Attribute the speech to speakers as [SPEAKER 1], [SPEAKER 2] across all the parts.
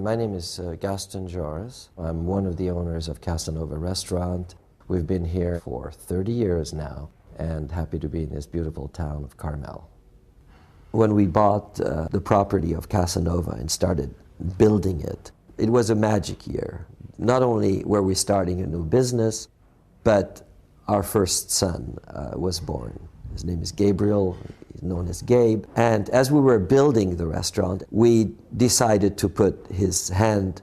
[SPEAKER 1] My name is Gaston Joris. I'm one of the owners of Casanova Restaurant. We've been here for 30 years now and happy to be in this beautiful town of Carmel. When we bought the property of Casanova and started building it, it was a magic year. Not only were we starting a new business, but our first son was born. His name is Gabriel, he's known as Gabe. And as we were building the restaurant, we decided to put his hand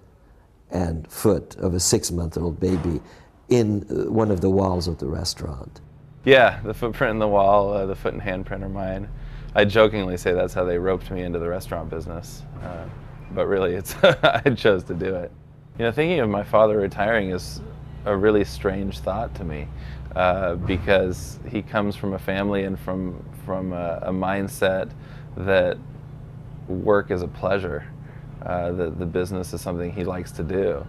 [SPEAKER 1] and foot of a 6-month-old baby in one of the walls of the restaurant.
[SPEAKER 2] Yeah, the footprint in the wall, the foot and handprint are mine. I jokingly say that's how they roped me into the restaurant business, but really it's I chose to do it. You know, thinking of my father retiring is a really strange thought to me, because he comes from a family and from a mindset that work is a pleasure, that the business is something he likes to do.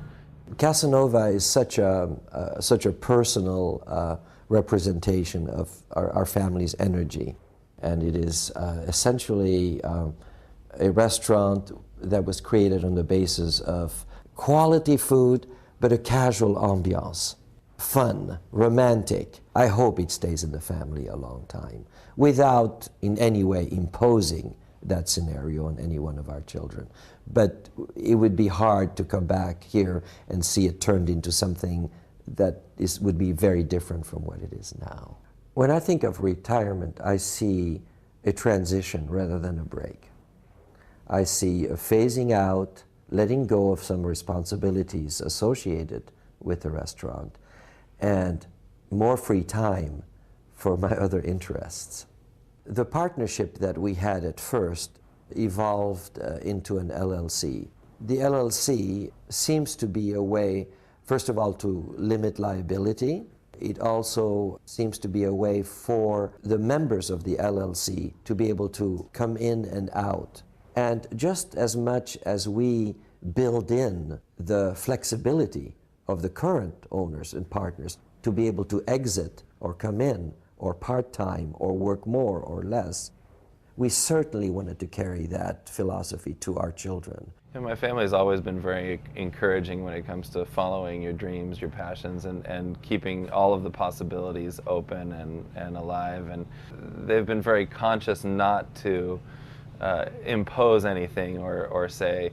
[SPEAKER 1] Casanova is such a personal representation of our family's energy, and it is essentially a restaurant that was created on the basis of quality food but a casual ambiance, fun, romantic. I hope it stays in the family a long time without in any way imposing that scenario on any one of our children. But it would be hard to come back here and see it turned into something that would be very different from what it is now. When I think of retirement, I see a transition rather than a break. I see a phasing out, letting go of some responsibilities associated with the restaurant, and more free time for my other interests. The partnership that we had at first evolved into an LLC. The LLC seems to be a way, first of all, to limit liability. It also seems to be a way for the members of the LLC to be able to come in and out. And just as much as we build in the flexibility of the current owners and partners to be able to exit or come in or part-time or work more or less, we certainly wanted to carry that philosophy to our children.
[SPEAKER 2] And my family has always been very encouraging when it comes to following your dreams, your passions, and keeping all of the possibilities open and alive. And they've been very conscious not to impose anything or say,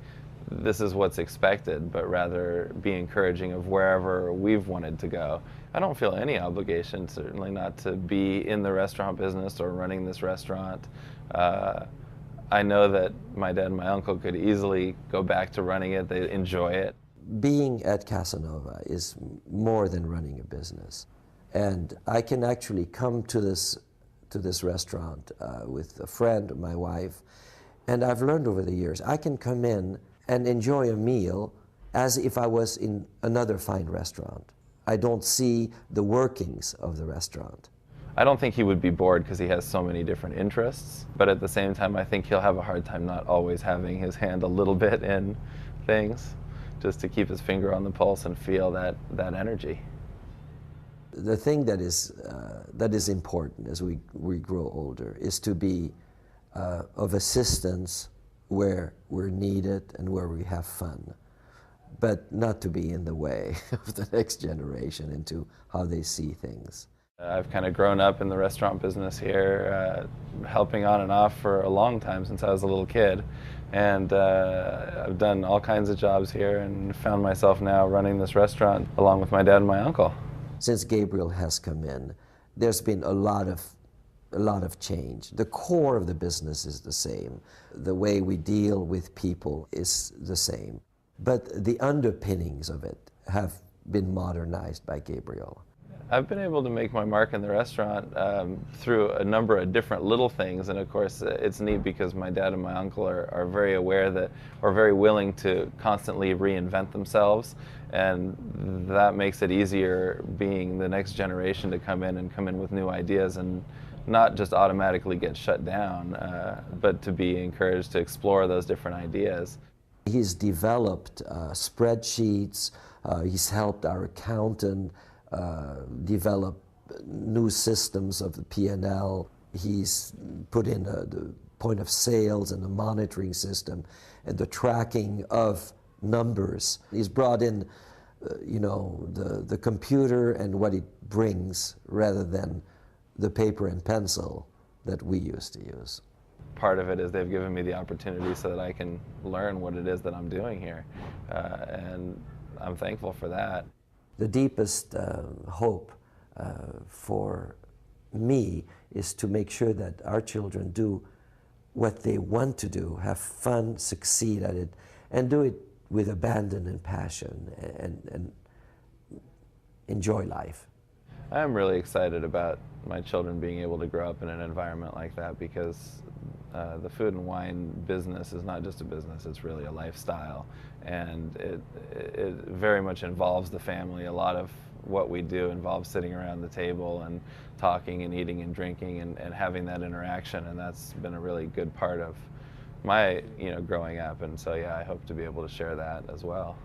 [SPEAKER 2] this is what's expected, but rather be encouraging of wherever we've wanted to go. I don't feel any obligation, certainly not to be in the restaurant business or running this restaurant. I know that my dad and my uncle could easily go back to running it. They enjoy it.
[SPEAKER 1] Being at Casanova is more than running a business. And I can actually come to this restaurant with a friend, my wife, and I've learned over the years, I can come in and enjoy a meal as if I was in another fine restaurant. I don't see the workings of the restaurant.
[SPEAKER 2] I don't think he would be bored because he has so many different interests, but at the same time I think he'll have a hard time not always having his hand a little bit in things, just to keep his finger on the pulse and feel that energy.
[SPEAKER 1] The thing that is important as we grow older is to be of assistance where we're needed and where we have fun, but not to be in the way of the next generation into how they see things.
[SPEAKER 2] I've kind of grown up in the restaurant business here, helping on and off for a long time since I was a little kid. And I've done all kinds of jobs here and found myself now running this restaurant along with my dad and my uncle.
[SPEAKER 1] Since Gabriel has come in, there's been a lot of change. The core of the business is the same. The way we deal with people is the same. But the underpinnings of it have been modernized by Gabriel.
[SPEAKER 2] I've been able to make my mark in the restaurant through a number of different little things, and of course it's neat because my dad and my uncle are very aware that, or very willing to constantly reinvent themselves, and that makes it easier being the next generation to come in with new ideas and not just automatically get shut down, but to be encouraged to explore those different ideas.
[SPEAKER 1] He's developed spreadsheets, he's helped our accountant develop new systems of the P&L. He's put in the point of sales and the monitoring system and the tracking of numbers. He's brought in, the computer and what it brings rather than the paper and pencil that we used to use.
[SPEAKER 2] Part of it is they've given me the opportunity so that I can learn what it is that I'm doing here, and I'm thankful for that.
[SPEAKER 1] The deepest hope for me is to make sure that our children do what they want to do, have fun, succeed at it, and do it with abandon and passion, and enjoy life.
[SPEAKER 2] I'm really excited about my children being able to grow up in an environment like that, because the food and wine business is not just a business, it's really a lifestyle, and it very much involves the family. A lot of what we do involves sitting around the table and talking and eating and drinking and having that interaction, and that's been a really good part of my growing up, and so yeah, I hope to be able to share that as well.